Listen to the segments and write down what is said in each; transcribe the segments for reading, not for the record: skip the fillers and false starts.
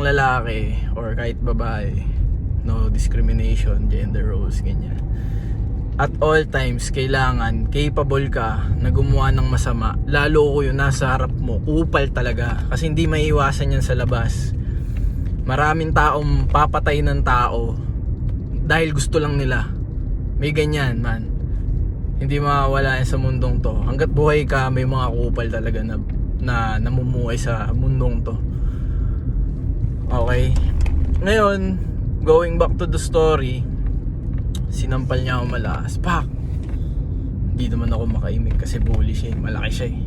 bilang lalaki or kahit babae, no discrimination, gender roles, ganyan. At all times, kailangan capable ka na gumawa ng masama. Lalo ko yung nasa harap mo, kupal talaga. Kasi hindi maiiwasan yan sa labas. Maraming taong papatay ng tao dahil gusto lang nila. May ganyan, man. Hindi mawawala yan sa mundong to. Hanggat buhay ka, may mga kupal talaga na namumuhay sa mundong to. Okay. Ngayon, going back to the story, sinampal niya ako malakas. Pak! Hindi naman ako makaimik kasi bully siya, malaki siya eh.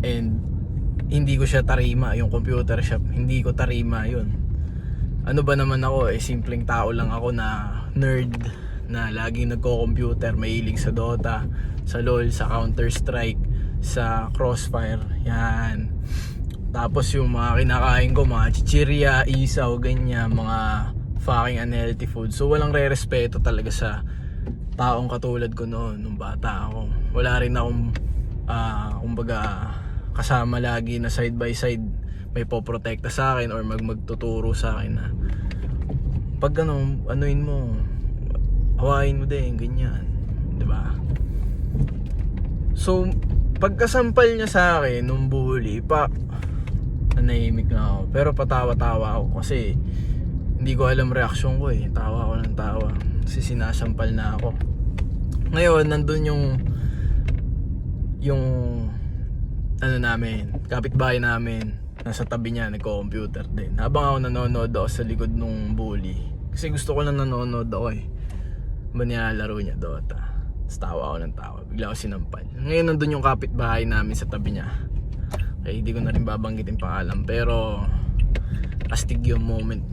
And hindi ko siya tarima, yung computer shop, hindi ko tarima yun. Ano ba naman ako eh, simpleng tao lang ako na nerd na laging nagko-computer, mahilig sa Dota, sa LoL, sa Counter Strike, sa Crossfire, yan. Tapos yung mga kinakain ko, mga chichirya, isaw, ganyan, mga fucking unhealthy food. So walang re-respeto talaga sa taong katulad ko noon nung bata ako. Wala rin akong kumbaga kasama lagi na side by side may poprotekta sa akin or magtuturo sa akin na pag anuin mo, hawain mo din, ganyan, 'di ba? So pagkasampal niya sa akin nung bully, nanahimik na ako. Pero patawa-tawa ako kasi hindi ko alam reaksyon ko eh. Tawa ako ng tawa kasi sinasampal na ako. Ngayon, nandun yung ano namin, kapitbahay namin, nasa tabi niya, nagko-computer din. Habang ako nanonood ako sa likod nung bully, kasi gusto ko lang nanonood ako eh. Ba nilalaro niya Dota. Tapos tawa ako ng tawa, bigla ako sinampal. Ngayon, nandun yung kapitbahay namin sa tabi niya. Okay, hindi ko na rin babanggitin pangalan, pero astig yung moment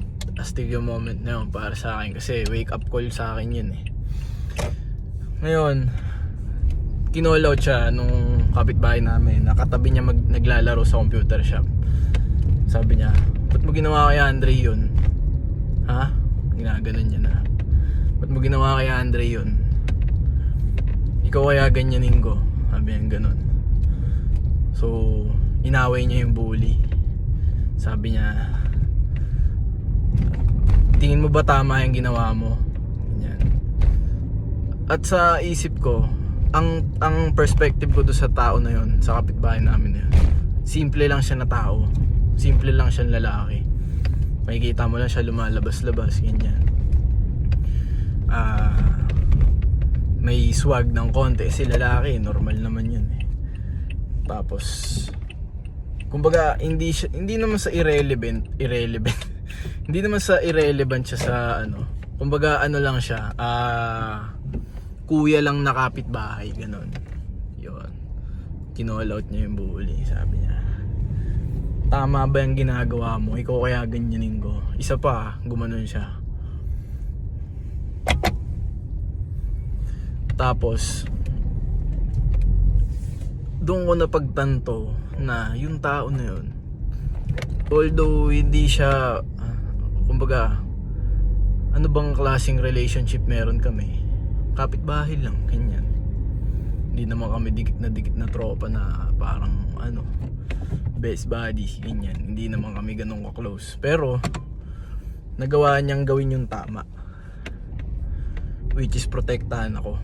na yun para sa akin kasi wake up call sa akin yun eh. Ngayon, kinall out siya nung kapitbahay namin, nakatabi niya naglalaro sa computer shop. Sabi niya, ba't mo ginawa kay Andre yun? Ha? Ginaganon niya na. Ba't mo ginawa kay Andre yun? Ikaw kaya ganyanin ko? Sabi niya ganon. So inaway niya yung bully. Sabi niya, tingin mo ba tama yung ginawa mo? Ganyan. At sa isip ko, ang perspective ko doon sa tao na yun, sa kapitbahay namin na yun, simple lang siya na tao, simple lang siya lalaki. Makikita mo lang siya lumalabas-labas, ganyan. May swag ng konti, si lalaki, normal naman yun eh. Tapos kumbaga hindi naman sa irrelevant hindi naman sa irrelevant siya sa ano, kumbaga ano lang siya, kuya lang na kapitbahay, ganon. Yun, kinall out niya yung bully. Sabi niya, tama ba yung ginagawa mo? Ikaw kaya ganyanin ko? Isa pa, gumanon siya. Tapos doon ko napagtanto na yung tao na yun, although hindi siya kumbaga ano bang klaseng relationship meron kami, kapitbahay lang, ganyan. Hindi naman kami dikit na tropa na parang ano, best buddies, ganyan. Hindi naman kami ganun ka-close. Pero nagawa niyang gawin yung tama, which is protektahan ako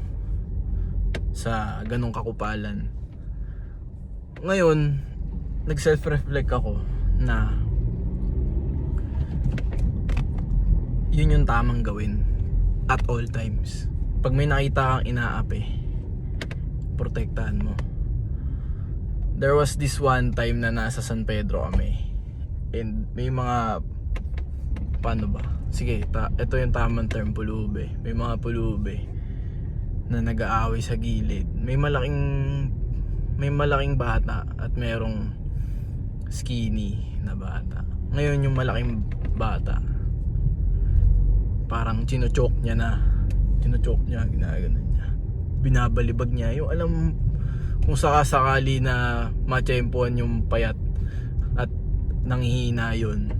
sa ganung kakupalan. Ngayon, nag-self-reflect ako na yun yung tamang gawin at all times. Pag may nakita kang inaapi, protektahan mo. There was this one time na nasa San Pedro kami, and may mga, paano ba? Sige, ito yung tamang term, pulube. May mga pulube na nag-aaway sa gilid. May malaking bata at merong skinny na bata. Ngayon yung malaking bata, parang chinochoke niya, ginaganon niya, binabalibag niya. Yung alam, kung sakasakali na matsyempohan yung payat at nanghihina yun,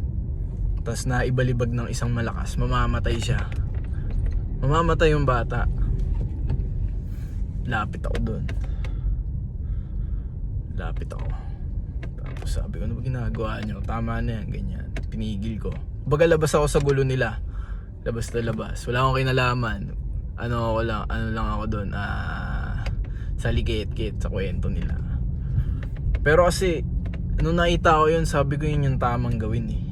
tas naibalibag ng isang malakas, mamamatay siya, mamamatay yung bata. Lapit ako doon. Tapos Sabi ko, ano ba ginagawa nyo? Tama na yan, ganyan. Pinigil ko. Baga labas ako sa gulo nila. Labas na labas. Wala akong kinalaman. Ano lang ako doon. Sa ligit-git, sa kwento nila. Pero kasi, nung nakita ko yun, sabi ko yun yung tamang gawin eh.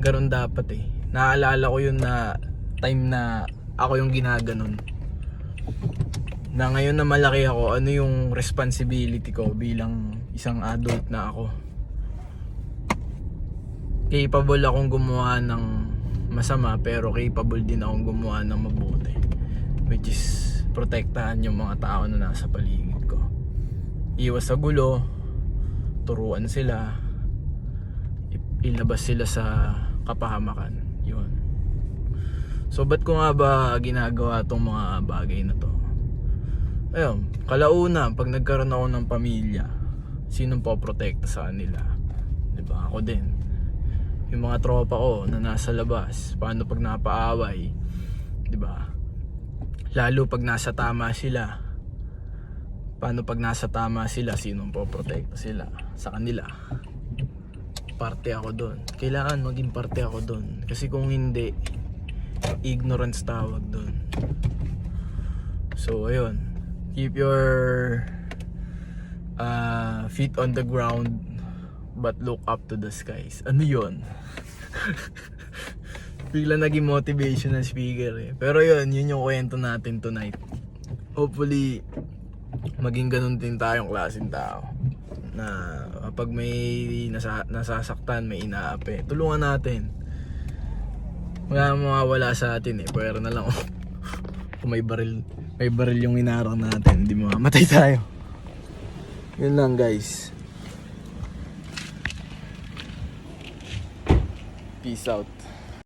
Ganon dapat eh. Naalala ko yun na time na ako yung ginaganon. Na ngayon na malaki ako, ano yung responsibility ko bilang isang adult na ako. Capable akong gumawa ng masama, pero capable din akong gumawa ng mabuti. Which is, protektahan yung mga tao na nasa paligid ko. Iwas sa gulo, turuan sila, ilabas sila sa kapahamakan. Yun. So, ba't ko nga ba ginagawa tong mga bagay na to? Ayun, kalauna, pag nagkaroon ako ng pamilya, sinong poprotekta sa kanila? Diba? Ako din. Yung mga tropa ko na nasa labas, paano pag napaaway? Diba? Lalo pag nasa tama sila. Paano pag nasa tama sila, sinong poprotekta sila sa kanila? Parte ako doon. Kailangan maging parte ako doon. Kasi kung hindi, ignorance tawag doon. So, ayun. Keep your feet on the ground but look up to the skies. Ano yun? Bigla naging motivational speaker eh. Pero yun yung kwento natin tonight. Hopefully, maging ganun din tayong klaseng tao. Na kapag may nasasaktan, may inaapi, tulungan natin. Wala mawawala sa atin eh. Pwera na lang kung may baril yung inarang natin, hindi mamamatay tayo. Yun lang guys. Peace out.